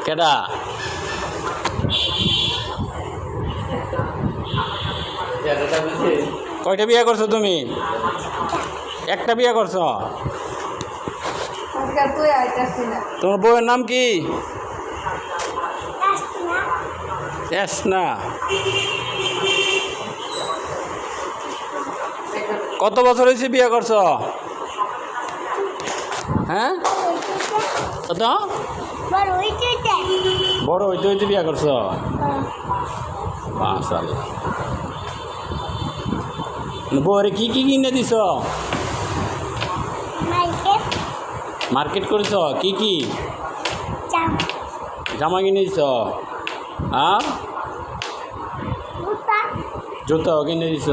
কেডা? কয়টা বিয়ে করছো তুমি? একটা বিয়ে করছো? তোমার বউয়ের নাম কি? না। কত বছর হয়েছে বিয়ে করছো? হ্যাঁ, কত বড় হইতে হইতে বিয়ে করছো? মাশাআল্লাহ। বউরে কি কি কিনে দিছ? মার্কেট করেছ? কি কি জামা কিনে দিছ? হ্যাঁ, জুতাও কিনে দিছ?